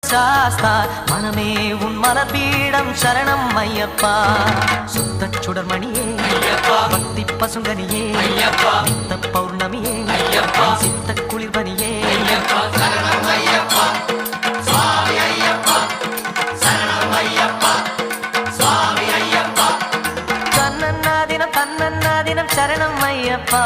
சாஸ்தா மனமே உன் மலபீடம் சரணம் ஐயப்பா சுத்த சுடர்மணியே பக்தி பசுங்கனியே நித்த பௌர்ணமியே சித்த குளிர்பனியே தன்னன்னா தினம் சரணம் ஐயப்பா